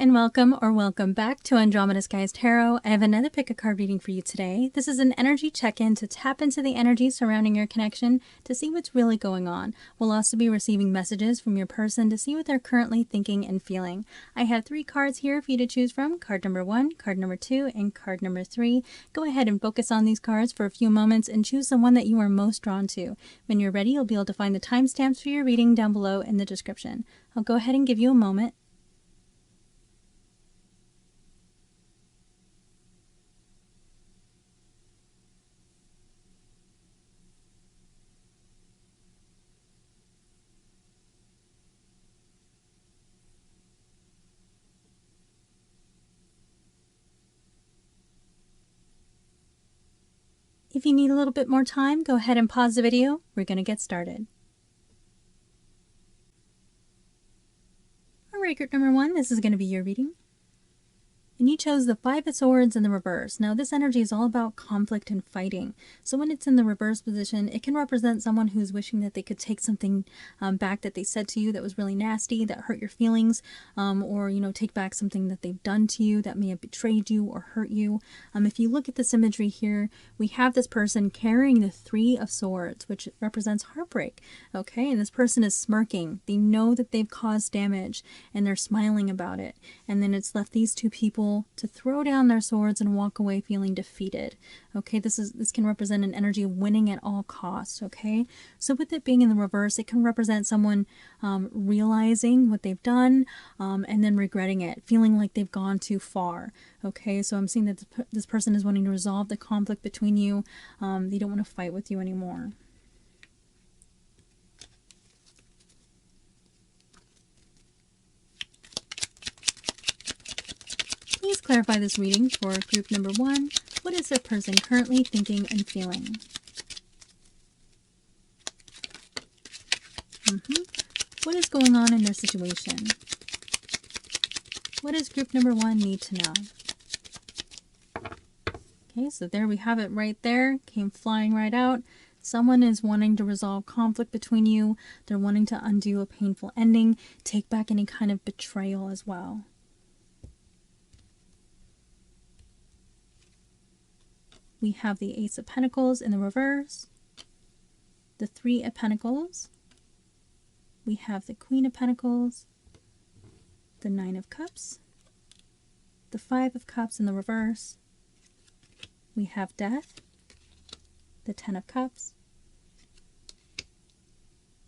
and welcome or welcome back to Andromeda Skies Tarot. I have another pick a card reading for you today. This is an energy check-in to tap into the energy surrounding your connection to see what's really going on. We'll also be receiving messages from your person to see what they're currently thinking and feeling. I have 3 cards here for you to choose from. Card number 1, card number 2, and card number 3. Go ahead and focus on these cards for a few moments and choose the one that you are most drawn to. When you're ready, you'll be able to find the timestamps for your reading down below in the description. I'll go ahead and give you a moment. If you need a little bit more time, go ahead and pause the video. We're going to get started. Alright, group number 1, this is going to be your reading. And you chose the 5 of Swords in the reverse. Now this energy is all about conflict and fighting. So when it's in the reverse position, it can represent someone who's wishing that they could take something back that they said to you that was really nasty, that hurt your feelings, or take back something that they've done to you that may have betrayed you or hurt you. If you look at this imagery here, we have this person carrying the 3 of Swords, which represents heartbreak. Okay, and this person is smirking. They know that they've caused damage and they're smiling about it. And then it's left these 2 people to throw down their swords and walk away feeling defeated. Okay, this can represent an energy of winning at all costs. Okay, so with it being in the reverse, it can represent someone realizing what they've done and then regretting it, feeling like they've gone too far. Okay, so I'm seeing that this person is wanting to resolve the conflict between you. They don't want to fight with you anymore. Please clarify this reading for group number 1. What is the person currently thinking and feeling? What is going on in their situation? What does group number 1 need to know? Okay, so there we have it right there. Came flying right out. Someone is wanting to resolve conflict between you. They're wanting to undo a painful ending, take back any kind of betrayal as well. We have the Ace of Pentacles in the reverse, the 3 of Pentacles, we have the Queen of Pentacles, the 9 of Cups, the 5 of Cups in the reverse, we have Death, the 10 of Cups,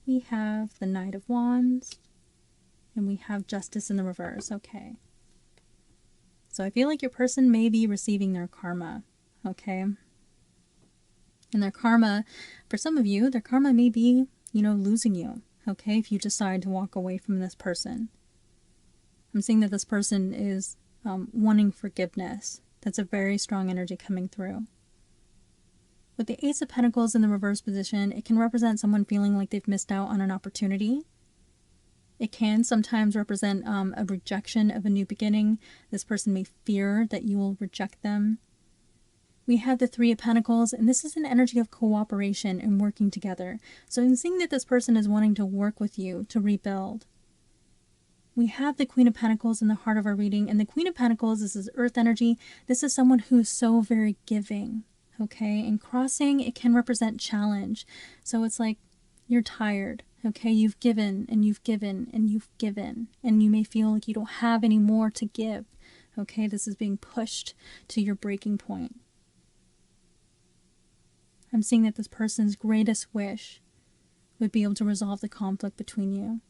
we have the Knight of Wands, and we have Justice in the reverse. Okay, so I feel like your person may be receiving their karma. Okay, and their karma, for some of you, their karma may be, losing you. Okay, if you decide to walk away from this person. I'm seeing that this person is wanting forgiveness. That's a very strong energy coming through. With the Ace of Pentacles in the reverse position, it can represent someone feeling like they've missed out on an opportunity. It can sometimes represent a rejection of a new beginning. This person may fear that you will reject them. We have the 3 of Pentacles, and this is an energy of cooperation and working together. So I'm seeing that this person is wanting to work with you to rebuild. We have the Queen of Pentacles in the heart of our reading, and the Queen of Pentacles, this is earth energy. This is someone who is so very giving. Okay, and crossing, it can represent challenge. So it's like you're tired. Okay, you've given and you've given and you've given, and you may feel like you don't have any more to give. Okay, this is being pushed to your breaking point. I'm seeing that this person's greatest wish would be able to resolve the conflict between you.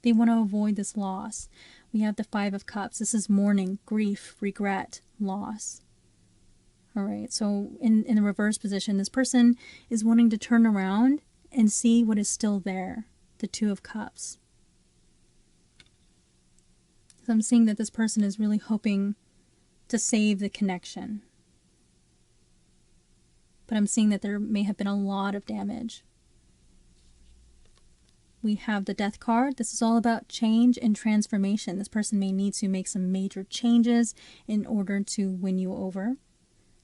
They want to avoid this loss. We have the 5 of Cups. This is mourning, grief, regret, loss. All right, so in the reverse position, this person is wanting to turn around and see what is still there, the 2 of Cups. So I'm seeing that this person is really hoping to save the connection. But I'm seeing that there may have been a lot of damage. We have the Death card. This is all about change and transformation. This person may need to make some major changes in order to win you over.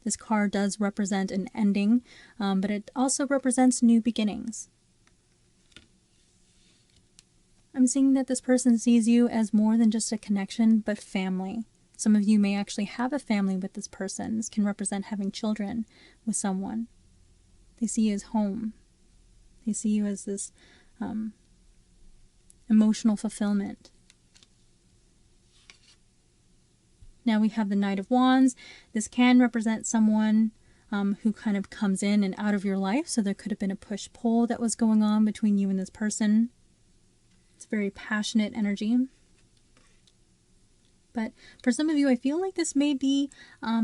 This card does represent an ending, but it also represents new beginnings. I'm seeing that this person sees you as more than just a connection, but family. Some of you may actually have a family with this person. This can represent having children with someone. They see you as home. They see you as this emotional fulfillment. Now we have the Knight of Wands. This can represent someone who kind of comes in and out of your life. So there could have been a push-pull that was going on between you and this person. It's very passionate energy. But for some of you, I feel like this may be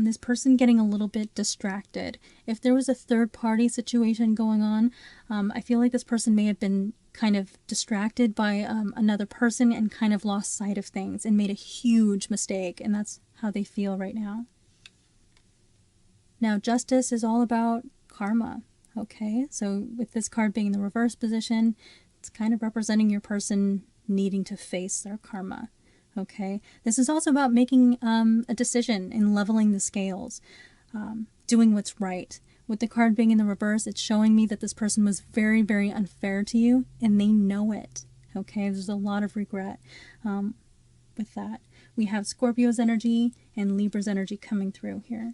this person getting a little bit distracted. If there was a third-party situation going on, I feel like this person may have been kind of distracted by another person and kind of lost sight of things and made a huge mistake, and that's how they feel right now. Now, Justice is all about karma, okay? So with this card being in the reverse position, it's kind of representing your person needing to face their karma. Okay, this is also about making a decision and leveling the scales, doing what's right. With the card being in the reverse, it's showing me that this person was very, very unfair to you, and they know it. Okay, there's a lot of regret with that. We have Scorpio's energy and Libra's energy coming through here.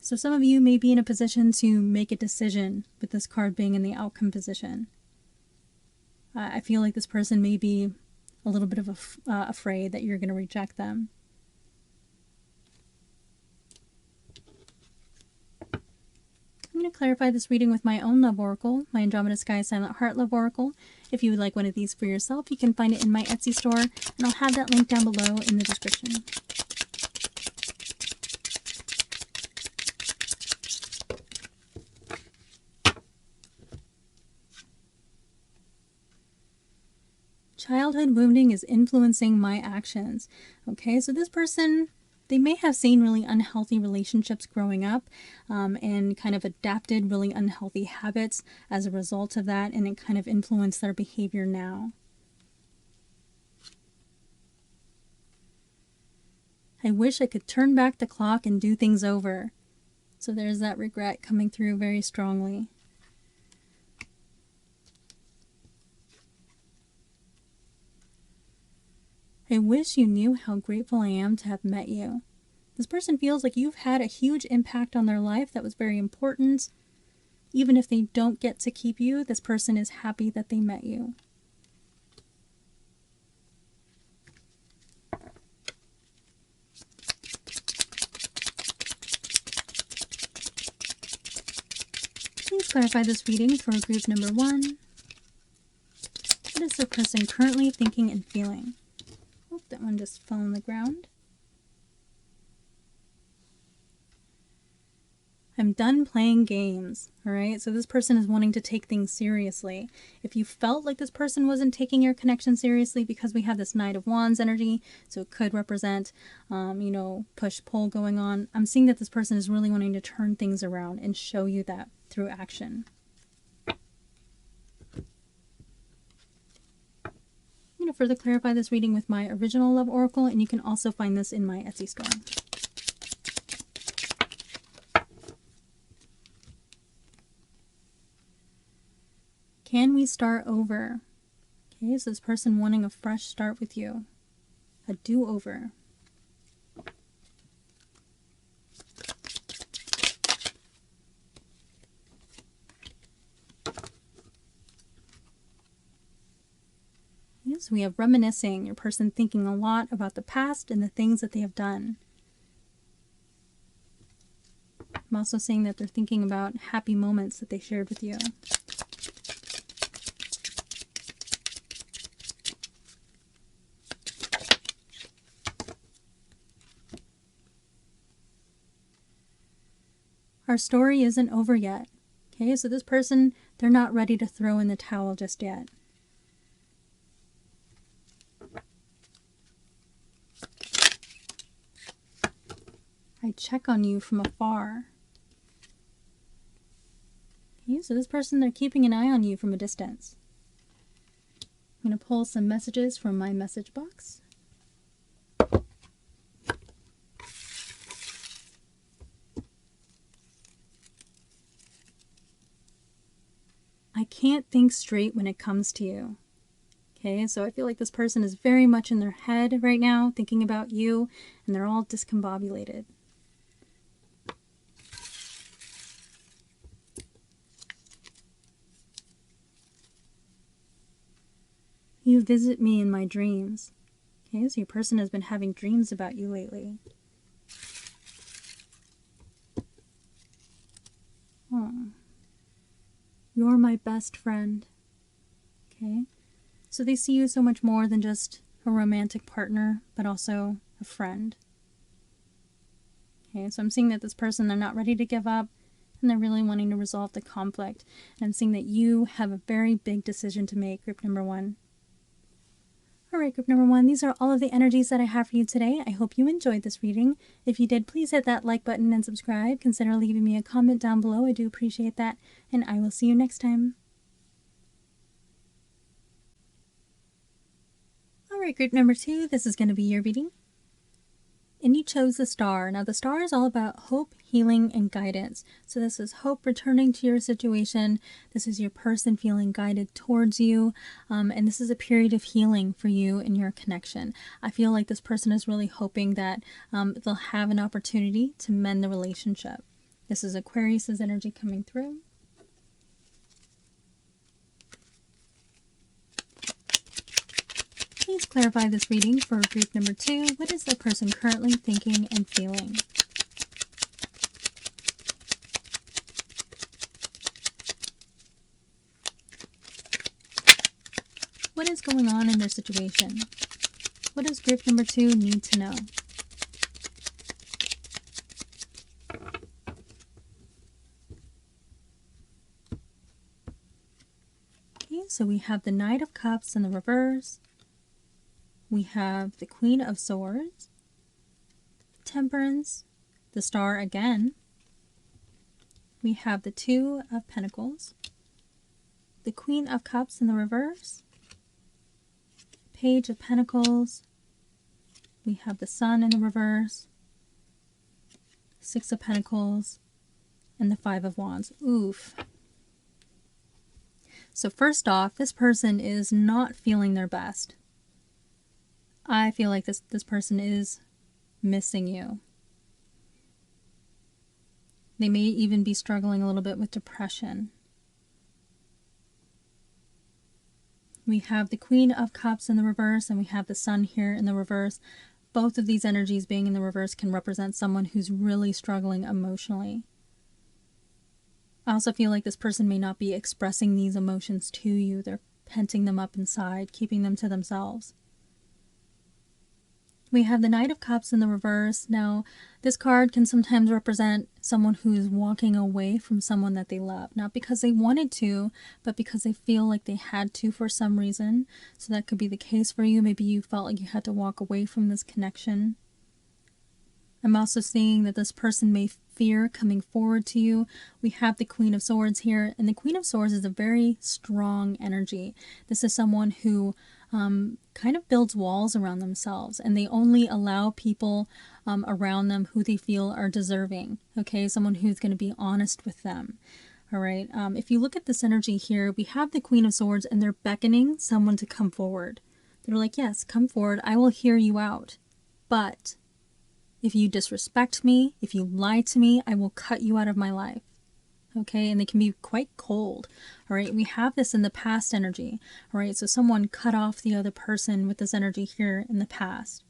So some of you may be in a position to make a decision with this card being in the outcome position. I feel like this person may be a little bit of afraid that you're going to reject them. I'm going to clarify this reading with my own love oracle, my Andromeda Sky Silent Heart love oracle. If you would like one of these for yourself, you can find it in my Etsy store, and I'll have that link down below in the description. Childhood wounding is influencing my actions. Okay, so this person, they may have seen really unhealthy relationships growing up and kind of adapted really unhealthy habits as a result of that, and it kind of influenced their behavior now. I wish I could turn back the clock and do things over. So there's that regret coming through very strongly. I wish you knew how grateful I am to have met you. This person feels like you've had a huge impact on their life that was very important. Even if they don't get to keep you, this person is happy that they met you. Please clarify this reading for group number 1. What is the person currently thinking and feeling? Oh, that one just fell on the ground. I'm done playing games, all right? So this person is wanting to take things seriously. If you felt like this person wasn't taking your connection seriously, because we have this Knight of Wands energy, so it could represent, push-pull going on. I'm seeing that this person is really wanting to turn things around and show you that through action. I'm going to further clarify this reading with my original love oracle, and you can also find this in my Etsy store. Can we start over? Okay, so this person wanting a fresh start with you. A do-over. So we have reminiscing, your person thinking a lot about the past and the things that they have done. I'm also seeing that they're thinking about happy moments that they shared with you. Our story isn't over yet. Okay, so this person, they're not ready to throw in the towel just yet. I check on you from afar. Okay, so this person, they're keeping an eye on you from a distance. I'm going to pull some messages from my message box. I can't think straight when it comes to you. Okay, so I feel like this person is very much in their head right now, thinking about you, and they're all discombobulated. You visit me in my dreams. Okay, so your person has been having dreams about you lately. Oh. You're my best friend. Okay, so they see you so much more than just a romantic partner, but also a friend. Okay, so I'm seeing that this person, they're not ready to give up, and they're really wanting to resolve the conflict. And I'm seeing that you have a very big decision to make, group number 1. All right, group number 1, these are all of the energies that I have for you today. I hope you enjoyed this reading. If you did, please hit that like button and subscribe. Consider leaving me a comment down below. I do appreciate that, and I will see you next time. All right, group number 2, this is going to be your reading. And you chose the star. Now the star is all about hope, healing, and guidance. So this is hope returning to your situation. This is your person feeling guided towards you. And this is a period of healing for you and your connection. I feel like this person is really hoping that they'll have an opportunity to mend the relationship. This is Aquarius's energy coming through. Please clarify this reading for group number 2. What is the person currently thinking and feeling? What is going on in their situation? What does group number 2 need to know? Okay, so we have the Knight of Cups in the reverse. We have the Queen of Swords, Temperance, the Star again. We have the Two of Pentacles, the Queen of Cups in the reverse, Page of Pentacles. We have the Sun in the reverse, Six of Pentacles, and the Five of Wands. Oof. So first off, this person is not feeling their best. I feel like this person is missing you. They may even be struggling a little bit with depression. We have the Queen of Cups in the reverse, and we have the Sun here in the reverse. Both of these energies being in the reverse can represent someone who's really struggling emotionally. I also feel like this person may not be expressing these emotions to you. They're penting them up inside, keeping them to themselves. We have the Knight of Cups in the reverse. Now, this card can sometimes represent someone who's walking away from someone that they love. Not because they wanted to, but because they feel like they had to for some reason. So that could be the case for you. Maybe you felt like you had to walk away from this connection. I'm also seeing that this person may fear coming forward to you. We have the Queen of Swords here, and the Queen of Swords is a very strong energy. This is someone who kind of builds walls around themselves, and they only allow people around them who they feel are deserving. Okay, someone who's going to be honest with them. All right, if you look at this energy here, we have the Queen of Swords, and they're beckoning someone to come forward. They're like, yes, come forward, I will hear you out. But if you disrespect me, if you lie to me, I will cut you out of my life. Okay, and they can be quite cold. All right, we have this in the past energy. All right, so someone cut off the other person with this energy here in the past.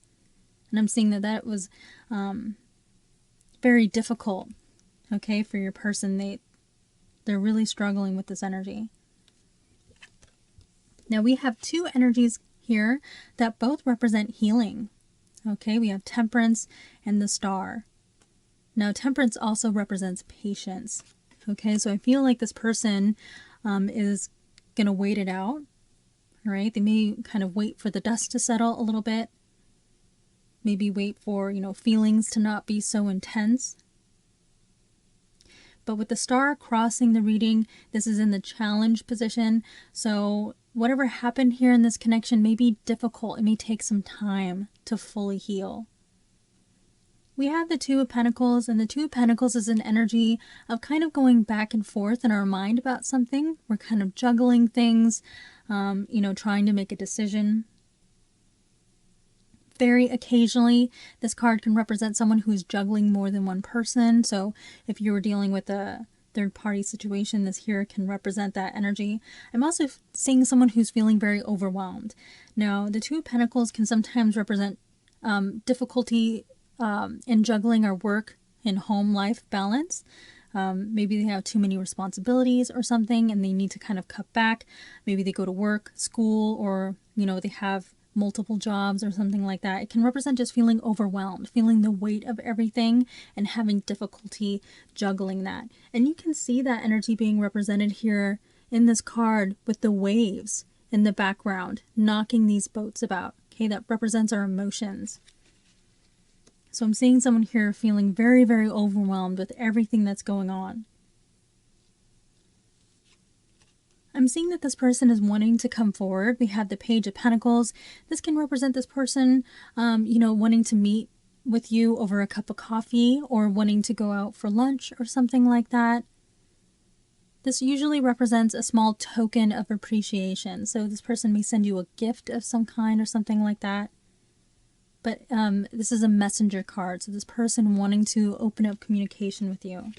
And I'm seeing that that was very difficult, okay, for your person. They're really struggling with this energy. Now we have two energies here that both represent healing. Okay, we have Temperance and the Star. Now Temperance also represents patience. Okay, so I feel like this person is going to wait it out. All right, they may kind of wait for the dust to settle a little bit. Maybe wait for, feelings to not be so intense. But with the Star crossing the reading, this is in the challenge position. So whatever happened here in this connection may be difficult. It may take some time to fully heal. We have the Two of Pentacles, and the Two of Pentacles is an energy of kind of going back and forth in our mind about something. We're kind of juggling things, you know, trying to make a decision. Very occasionally, this card can represent someone who's juggling more than one person. So if you were dealing with a third-party situation, this here can represent that energy. I'm also seeing someone who's feeling very overwhelmed. Now, the Two of Pentacles can sometimes represent difficulty in juggling our work and home life balance. Maybe they have too many responsibilities or something and they need to kind of cut back. Maybe they go to work, school, or, you know, they have multiple jobs or something like that. It can represent just feeling overwhelmed, feeling the weight of everything and having difficulty juggling that. And you can see that energy being represented here in this card with the waves in the background knocking these boats about. Okay, that represents our emotions. So I'm seeing someone here feeling very, very overwhelmed with everything that's going on. I'm seeing that this person is wanting to come forward. We have the Page of Pentacles. This can represent this person, you know, wanting to meet with you over a cup of coffee or wanting to go out for lunch or something like that. This usually represents a small token of appreciation. So this person may send you a gift of some kind or something like that. But this is a messenger card. So this person wanting to open up communication with you.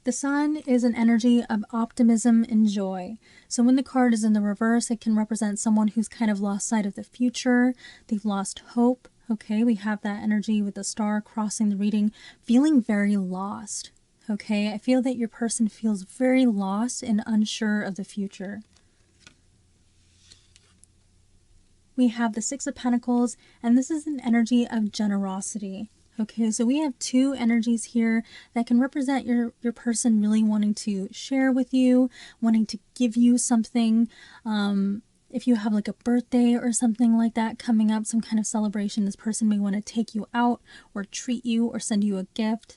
The Sun is an energy of optimism and joy. So when the card is in the reverse, it can represent someone who's kind of lost sight of the future. They've lost hope. Okay, we have that energy with the star crossing the reading, feeling very lost. Okay, I feel that your person feels very lost and unsure of the future. We have the Six of Pentacles, and this is an energy of generosity. Okay, so we have two energies here that can represent your person really wanting to share with you, wanting to give you something. If you have like a birthday or something like that coming up, some kind of celebration, this person may want to take you out or treat you or send you a gift.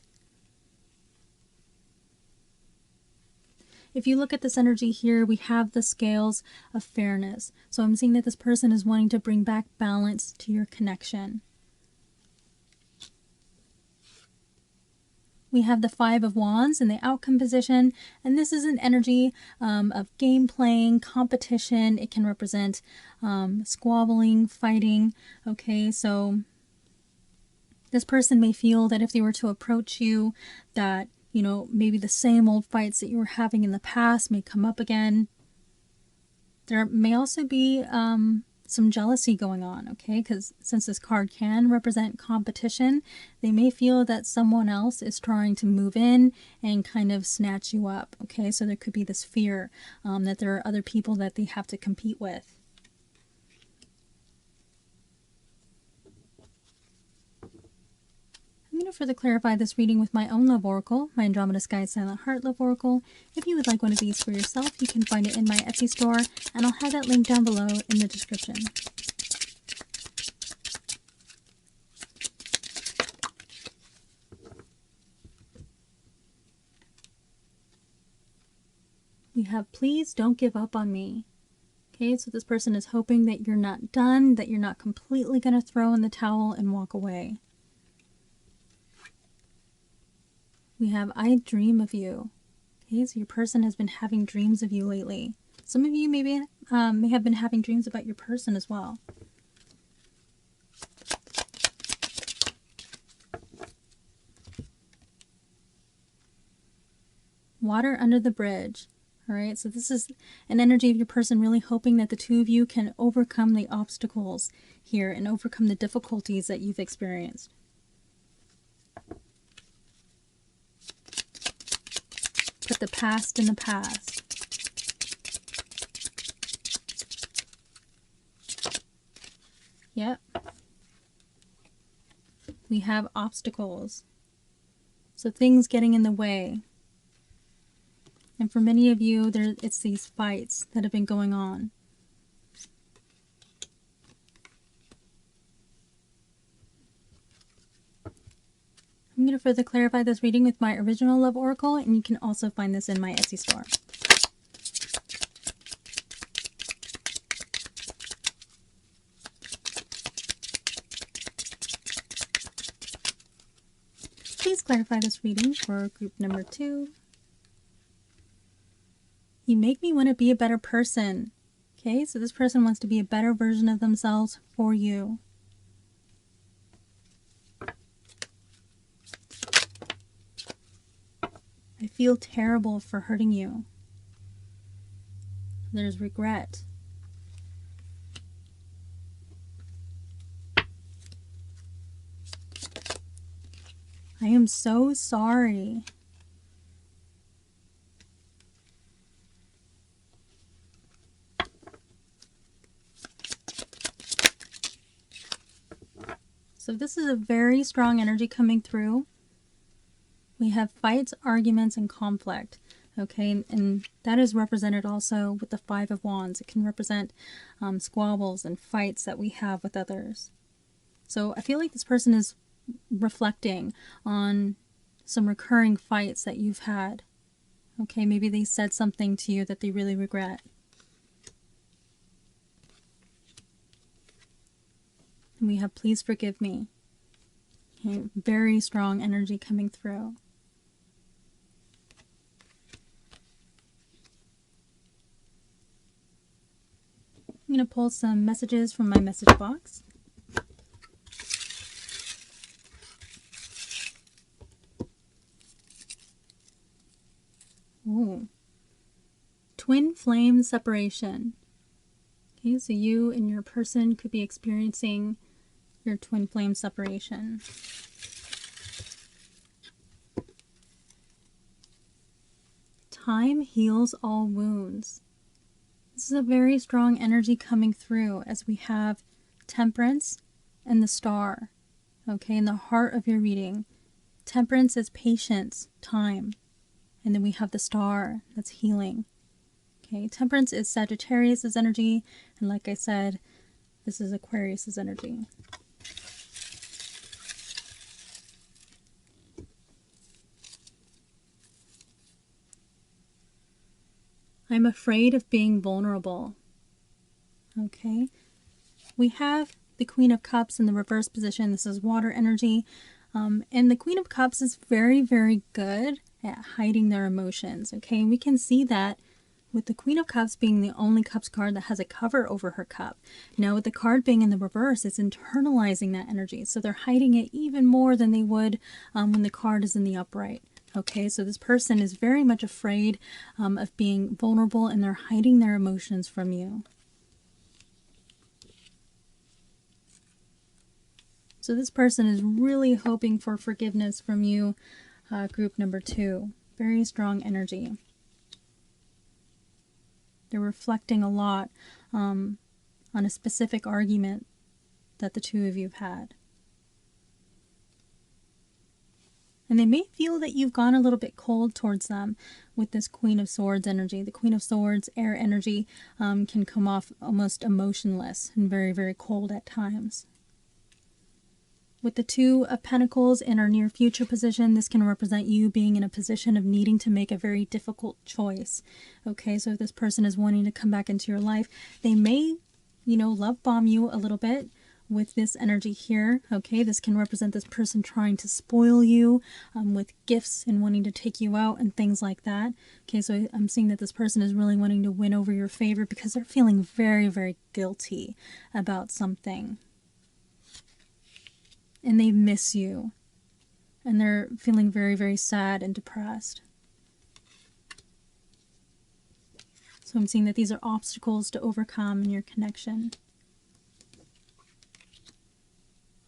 If you look at this energy here, we have the scales of fairness. So I'm seeing that this person is wanting to bring back balance to your connection. We have the Five of Wands in the outcome position, and this is an energy of game playing, competition. It can represent squabbling, fighting. Okay, so this person may feel that if they were to approach you, that, you know, maybe the same old fights that you were having in the past may come up again. There may also be some jealousy going on, okay? Because since this card can represent competition, they may feel that someone else is trying to move in and kind of snatch you up, okay? So there could be this fear that there are other people that they have to compete with. I'm going to further clarify this reading with my own love oracle, my Andromeda Sky Silent Heart love oracle. If you would like one of these for yourself, you can find it in my Etsy store, and I'll have that link down below in the description. We have Please Don't Give Up on Me. Okay, so this person is hoping that you're not done, that you're not completely going to throw in the towel and walk away. We have I Dream of You. Okay, so your person has been having dreams of you lately. Some of you maybe may have been having dreams about your person as well. Water Under the Bridge. All right, so this is an energy of your person really hoping that the two of you can overcome the obstacles here and overcome the difficulties that you've experienced. Put the past in the past. Yep. We have obstacles. So things getting in the way. And for many of you, it's these fights that have been going on. I'm going to further clarify this reading with my original love oracle, and you can also find this in my Etsy store. please clarify this reading for group number 2. You make me want to be a better person. Okay, so this person wants to be a better version of themselves for you. I feel terrible for hurting you. There's regret. I am so sorry. So this is a very strong energy coming through. We have fights, arguments, and conflict. Okay, and that is represented also with the Five of Wands. It can represent squabbles and fights that we have with others. So I feel like this person is reflecting on some recurring fights that you've had. Okay, maybe they said something to you that they really regret. And we have please forgive me. Okay, very strong energy coming through. I'm going to pull some messages from my message box. Ooh. Twin flame separation. Okay, so you and your person could be experiencing your twin flame separation. Time heals all wounds. This is a very strong energy coming through as we have Temperance and the Star. Okay, in the heart of your reading. Temperance is patience, time. And then we have the Star, that's healing. Okay, Temperance is Sagittarius's energy. And like I said, this is Aquarius's energy. I'm afraid of being vulnerable. Okay. We have the Queen of Cups in the reverse position. This is water energy. And the Queen of Cups is very, very good at hiding their emotions. Okay. And we can see that with the Queen of Cups being the only Cups card that has a cover over her cup. Now with the card being in the reverse, it's internalizing that energy. So they're hiding it even more than they would when the card is in the upright. Okay, so this person is very much afraid of being vulnerable, and they're hiding their emotions from you. So this person is really hoping for forgiveness from you, group number 2. Very strong energy. They're reflecting a lot on a specific argument that the two of you have had. And they may feel that you've gone a little bit cold towards them with this Queen of Swords energy. The Queen of Swords, air energy, can come off almost emotionless and very, very cold at times. With the Two of Pentacles in our near future position, this can represent you being in a position of needing to make a very difficult choice. Okay, so if this person is wanting to come back into your life, they may, love bomb you a little bit. With this energy here, okay, this can represent this person trying to spoil you with gifts and wanting to take you out and things like that. Okay, so I'm seeing that this person is really wanting to win over your favor because they're feeling very, very guilty about something. And they miss you. And they're feeling very, very sad and depressed. So I'm seeing that these are obstacles to overcome in your connection.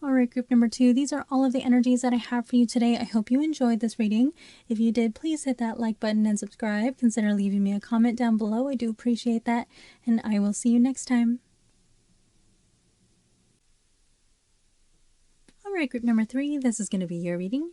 Alright, group number 2, these are all of the energies that I have for you today. I hope you enjoyed this reading. If you did, please hit that like button and subscribe. Consider leaving me a comment down below. I do appreciate that. And I will see you next time. Alright, group number 3, this is going to be your reading.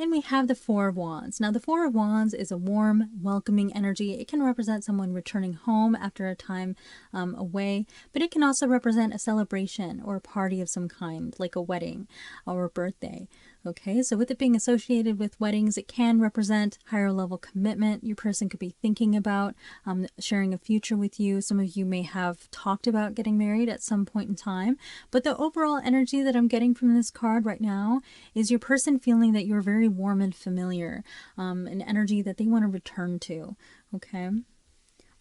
And we have the Four of Wands. Now, the Four of Wands is a warm, welcoming energy. It can represent someone returning home after a time away, but it can also represent a celebration or a party of some kind, like a wedding or a birthday. Okay, so with it being associated with weddings, it can represent higher level commitment. Your person could be thinking about sharing a future with you. Some of you may have talked about getting married at some point in time. But the overall energy that I'm getting from this card right now is your person feeling that you're very warm and familiar, an energy that they want to return to. Okay.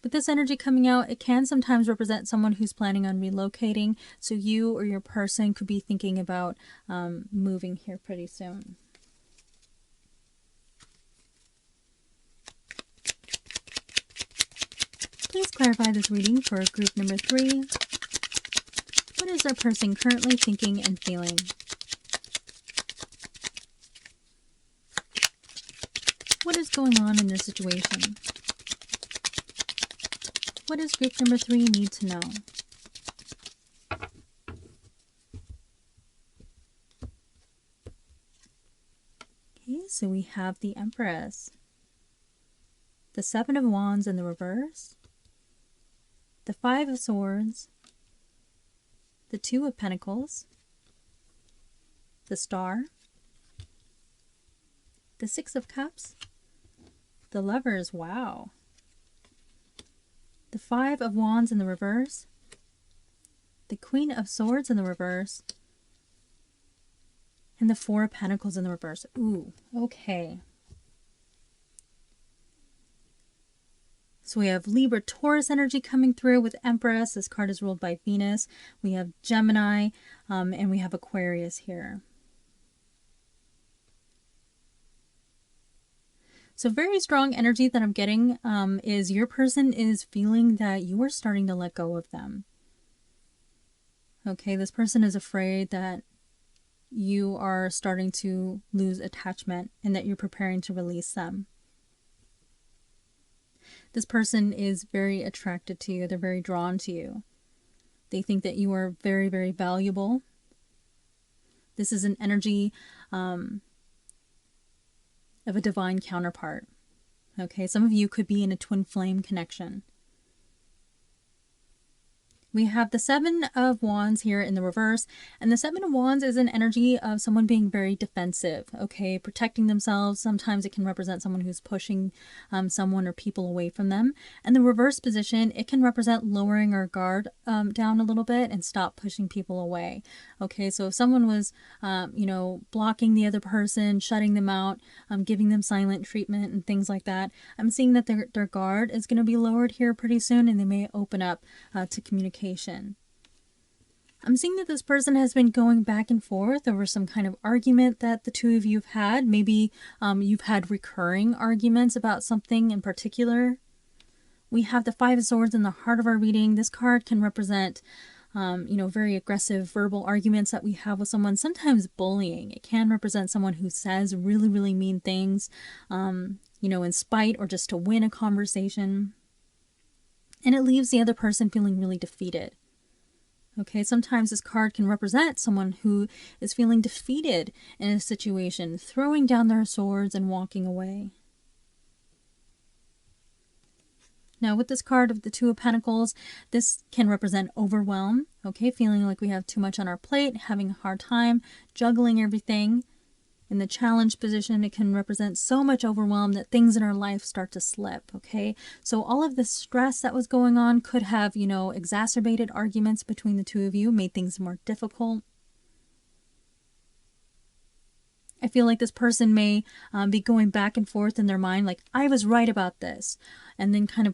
With this energy coming out, it can sometimes represent someone who's planning on relocating. So you or your person could be thinking about moving here pretty soon. Please clarify this reading for group number 3. What is our person currently thinking and feeling? What is going on in their situation? What does group number 3 need to know? Okay, so we have the Empress, the Seven of Wands in the reverse, the Five of Swords, the Two of Pentacles, the Star, the Six of Cups, the Lovers, wow, the Five of Wands in the reverse, the Queen of Swords in the reverse, and the Four of Pentacles in the reverse. Ooh, okay. So we have Libra, Taurus energy coming through with Empress. This card is ruled by Venus. We have Gemini, and we have Aquarius here. So very strong energy that I'm getting is your person is feeling that you are starting to let go of them. Okay, this person is afraid that you are starting to lose attachment and that you're preparing to release them. This person is very attracted to you. They're very drawn to you. They think that you are very, very valuable. This is an energy of a divine counterpart. Okay, some of you could be in a twin flame connection. We have the Seven of Wands here in the reverse, and the Seven of Wands is an energy of someone being very defensive, okay, protecting themselves. Sometimes it can represent someone who's pushing someone or people away from them. And the reverse position, it can represent lowering our guard down a little bit and stop pushing people away. Okay, so if someone was, blocking the other person, shutting them out, giving them silent treatment and things like that, I'm seeing that their guard is going to be lowered here pretty soon, and they may open up to communication. I'm seeing that this person has been going back and forth over some kind of argument that the two of you have had. Maybe you've had recurring arguments about something in particular. We have the Five of Swords in the heart of our reading. This card can represent very aggressive verbal arguments that we have with someone, sometimes bullying. It can represent someone who says really, really mean things, in spite or just to win a conversation. And it leaves the other person feeling really defeated. Okay, sometimes this card can represent someone who is feeling defeated in a situation, throwing down their swords and walking away. Now with this card of the Two of Pentacles, this can represent overwhelm, okay, feeling like we have too much on our plate, having a hard time juggling everything. In the challenge position, it can represent so much overwhelm that things in our life start to slip, okay? So all of the stress that was going on could have, exacerbated arguments between the two of you, made things more difficult. I feel like this person may be going back and forth in their mind, like, I was right about this. And then kind of,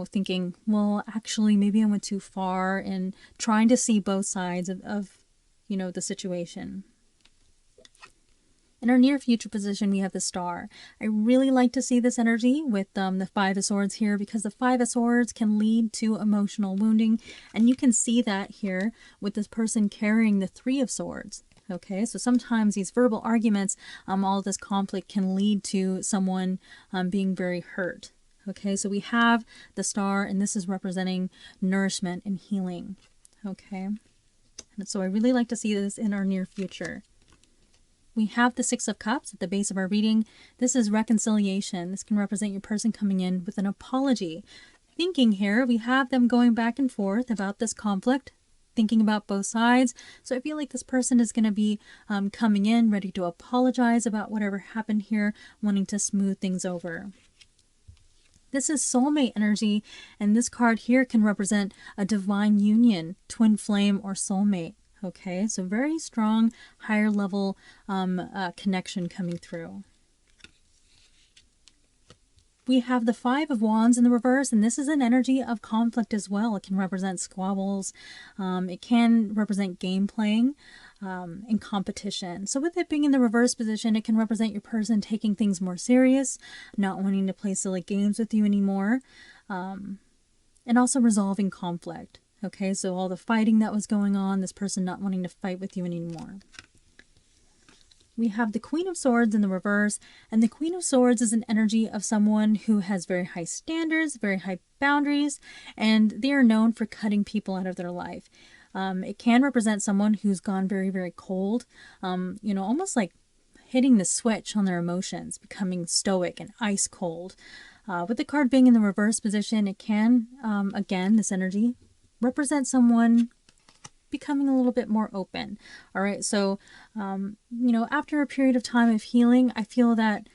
thinking, well, actually, maybe I went too far, and trying to see both sides of the situation. In our near future position, we have the Star. I really like to see this energy with the Five of Swords here, because the Five of Swords can lead to emotional wounding. And you can see that here with this person carrying the Three of Swords. Okay, so sometimes these verbal arguments, all this conflict can lead to someone being very hurt. Okay, so we have the Star, and this is representing nourishment and healing. Okay, and so I really like to see this in our near future. We have the Six of Cups at the base of our reading. This is reconciliation. This can represent your person coming in with an apology. Thinking here, we have them going back and forth about this conflict. thinking about both sides. So I feel like this person is going to be coming in ready to apologize about whatever happened here, wanting to smooth things over. This is soulmate energy, and this card here can represent a divine union, twin flame, or soulmate. Okay, so very strong, higher level connection coming through. We have the Five of Wands in the reverse, and this is an energy of conflict as well. It can represent squabbles. It can represent game playing and competition. So with it being in the reverse position, it can represent your person taking things more serious, not wanting to play silly games with you anymore, and also resolving conflict. Okay, so all the fighting that was going on, this person not wanting to fight with you anymore. We have the Queen of Swords in the reverse, and the Queen of Swords is an energy of someone who has very high standards, very high boundaries, and they are known for cutting people out of their life. It can represent someone who's gone very, very cold, you know, almost like hitting the switch on their emotions, becoming stoic and ice cold. With the card being in the reverse position, it can, again, this energy, represent someone becoming a little bit more open. All right, so you know, after a period of time of healing, I feel that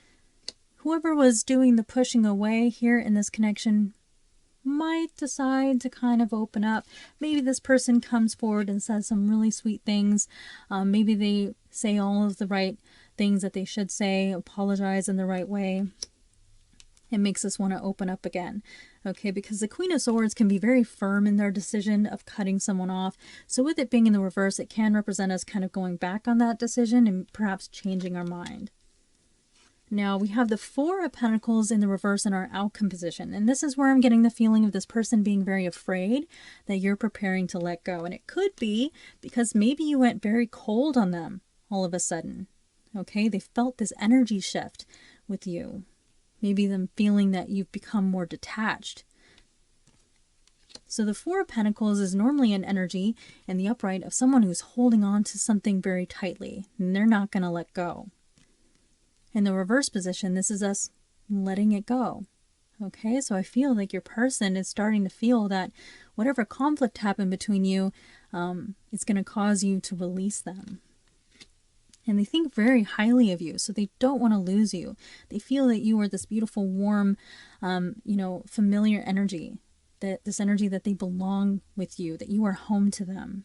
whoever was doing the pushing away here in this connection might decide to kind of open up. Maybe this person comes forward and says some really sweet things. Maybe they say all of the right things that they should say, apologize in the right way. It makes us want to open up again. Okay, because the Queen of Swords can be very firm in their decision of cutting someone off. So with it being in the reverse, it can represent us kind of going back on that decision and perhaps changing our mind. Now we have the Four of Pentacles in the reverse in our outcome position. And this is where I'm getting the feeling of this person being very afraid that you're preparing to let go. And it could be because maybe you went very cold on them all of a sudden. Okay, they felt this energy shift with you. Maybe them feeling that you've become more detached. So the Four of Pentacles is normally an energy in the upright of someone who's holding on to something very tightly, and they're not going to let go. In the reverse position, this is us letting it go. Okay, so I feel like your person is starting to feel that whatever conflict happened between you, it's going to cause you to release them. And they think very highly of you, so they don't want to lose you. They feel that you are this beautiful, warm, you know, familiar energy. That this energy that they belong with you, that you are home to them.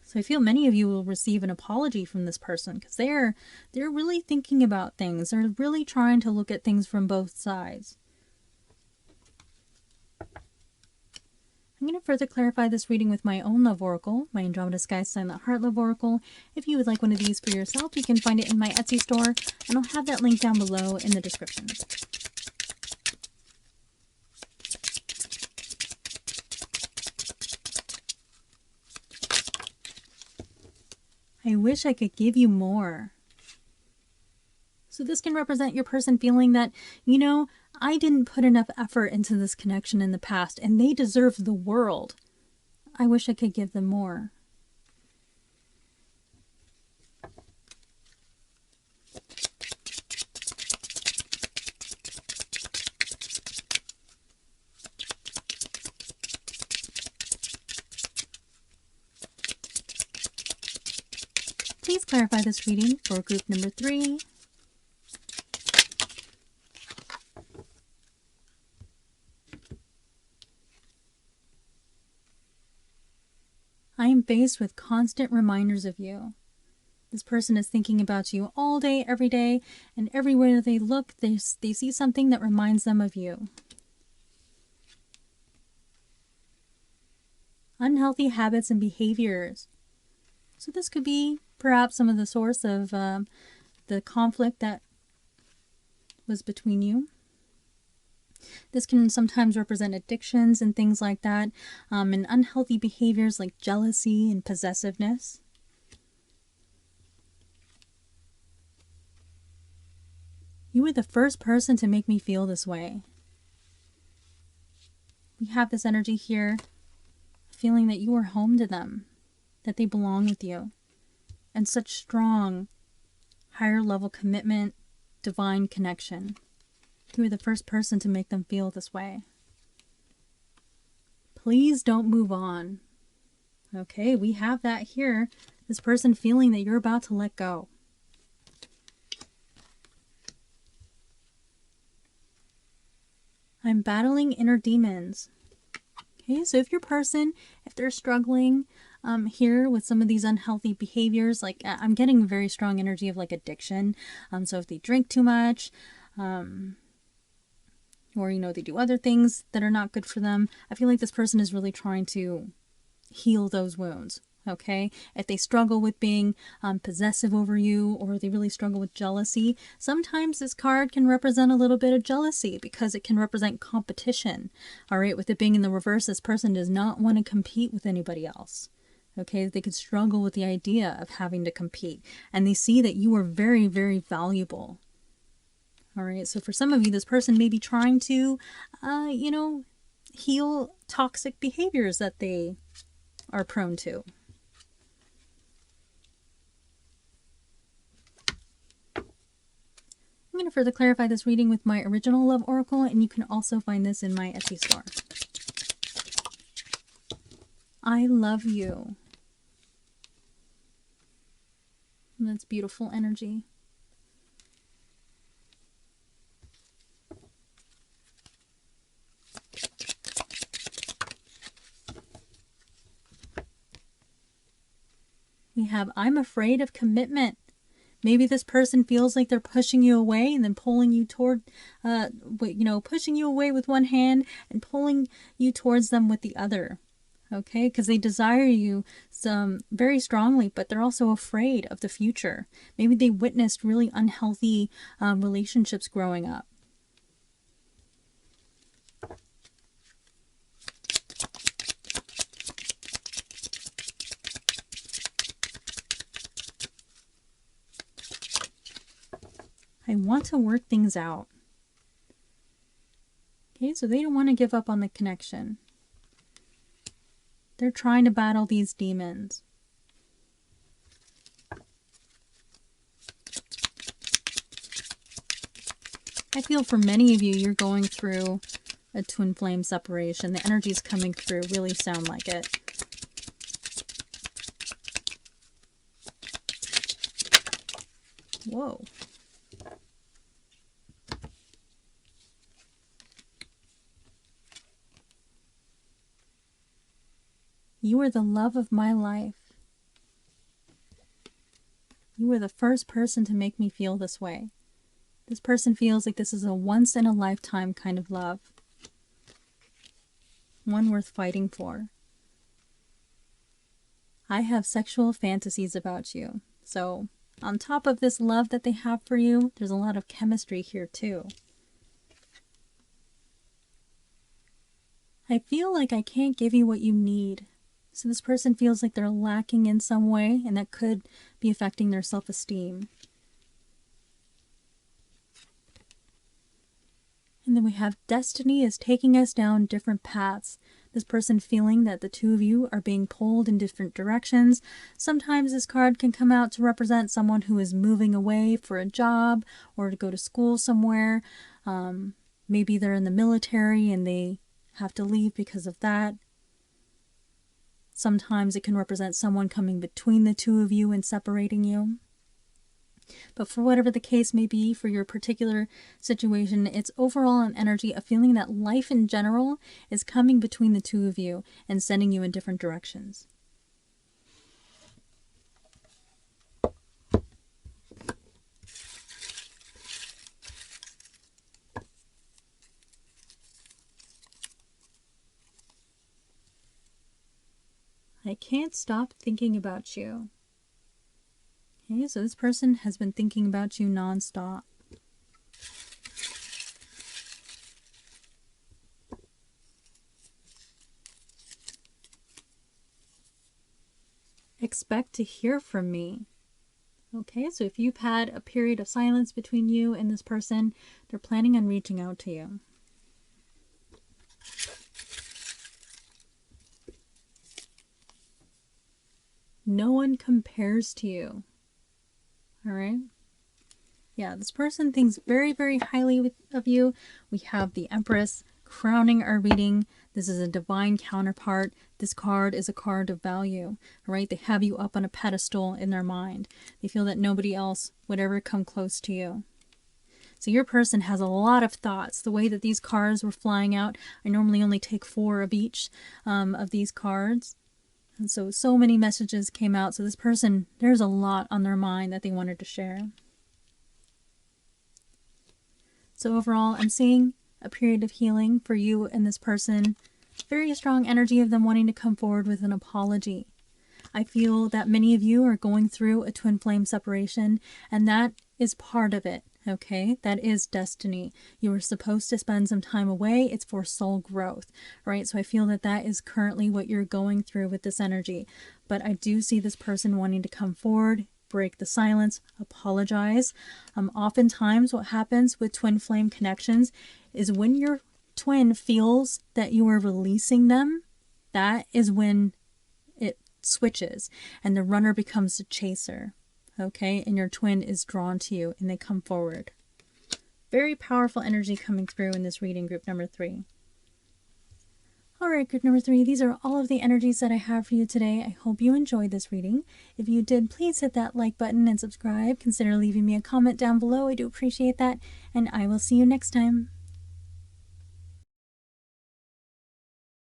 So I feel many of you will receive an apology from this person because they're really thinking about things. They're really trying to look at things from both sides. I'm going to further clarify this reading with my own love oracle, my Andromeda Sky Sign That Heart Love Oracle. If you would like one of these for yourself, you can find it in my Etsy store, and I'll have that link down below in the description. I wish I could give you more. So this can represent your person feeling that, you know, I didn't put enough effort into this connection in the past, and they deserve the world. I wish I could give them more. Please clarify this reading for group number 3. I am faced with constant reminders of you. This person is thinking about you all day, every day, and everywhere they look, they see something that reminds them of you. Unhealthy habits and behaviors. So this could be perhaps some of the source of the conflict that was between you. This can sometimes represent addictions and things like that, and unhealthy behaviors like jealousy and possessiveness. You were the first person to make me feel this way. We have this energy here, feeling that you are home to them, that they belong with you, and such strong, higher level commitment, divine connection. You were the first person to make them feel this way. Please don't move on. Okay, we have that here. This person feeling that you're about to let go. I'm battling inner demons. Okay, so if your person, if they're struggling here with some of these unhealthy behaviors, like I'm getting very strong energy of like addiction. So if they drink too much, or, you know, they do other things that are not good for them, I feel like this person is really trying to heal those wounds. Okay, if they struggle with being possessive over you, or they really struggle with jealousy, sometimes this card can represent a little bit of jealousy because it can represent competition. All right, with it being in the reverse, this person does not want to compete with anybody else. Okay, they could struggle with the idea of having to compete, and they see that you are very, very valuable. All right, so for some of you, this person may be trying to, you know, heal toxic behaviors that they are prone to. I'm going to further clarify this reading with my original love oracle, and you can also find this in my Etsy store. I love you. And that's beautiful energy. We have, I'm afraid of commitment. Maybe this person feels like they're pushing you away and then pulling you toward, you know, pushing you away with one hand and pulling you towards them with the other. Okay, because they desire you very strongly, but they're also afraid of the future. Maybe they witnessed really unhealthy relationships growing up. I want to work things out. Okay, so they don't want to give up on the connection. They're trying to battle these demons. I feel for many of you, you're going through a twin flame separation. The energies coming through really sound like it. Whoa. You are the love of my life. You were the first person to make me feel this way. This person feels like this is a once-in-a-lifetime kind of love. One worth fighting for. I have sexual fantasies about you. So, on top of this love that they have for you, there's a lot of chemistry here too. I feel like I can't give you what you need. So this person feels like they're lacking in some way, and that could be affecting their self-esteem. And then we have destiny is taking us down different paths. This person feeling that the two of you are being pulled in different directions. Sometimes this card can come out to represent someone who is moving away for a job or to go to school somewhere. Maybe they're in the military and they have to leave because of that. Sometimes it can represent someone coming between the two of you and separating you. But for whatever the case may be for your particular situation, it's overall an energy of feeling that life in general is coming between the two of you and sending you in different directions. I can't stop thinking about you. Okay, so this person has been thinking about you nonstop. Expect to hear from me. Okay, so if you've had a period of silence between you and this person, they're planning on reaching out to you. No one compares to you. All right? Yeah, this person thinks very, very highly of you. We have the Empress crowning our reading. This is a divine counterpart. This card is a card of value, right? They have you up on a pedestal in their mind. They feel that nobody else would ever come close to you. So your person has a lot of thoughts. The way that these cards were flying out, I normally only take 4 of each of these cards. And so many messages came out. So this person, there's a lot on their mind that they wanted to share. So overall, I'm seeing a period of healing for you and this person. Very strong energy of them wanting to come forward with an apology. I feel that many of you are going through a twin flame separation, and that is part of it. Okay, that is destiny. You were supposed to spend some time away. It's for soul growth, right? So I feel that that is currently what you're going through with this energy. But I do see this person wanting to come forward, break the silence, apologize. Oftentimes what happens with twin flame connections is when your twin feels that you are releasing them, that is when it switches and the runner becomes the chaser. Okay, and your twin is drawn to you and they come forward. Very powerful energy coming through in this reading, group number 3. Alright, group number 3, these are all of the energies that I have for you today. I hope you enjoyed this reading. If you did, please hit that like button and subscribe. Consider leaving me a comment down below. I do appreciate that. And I will see you next time.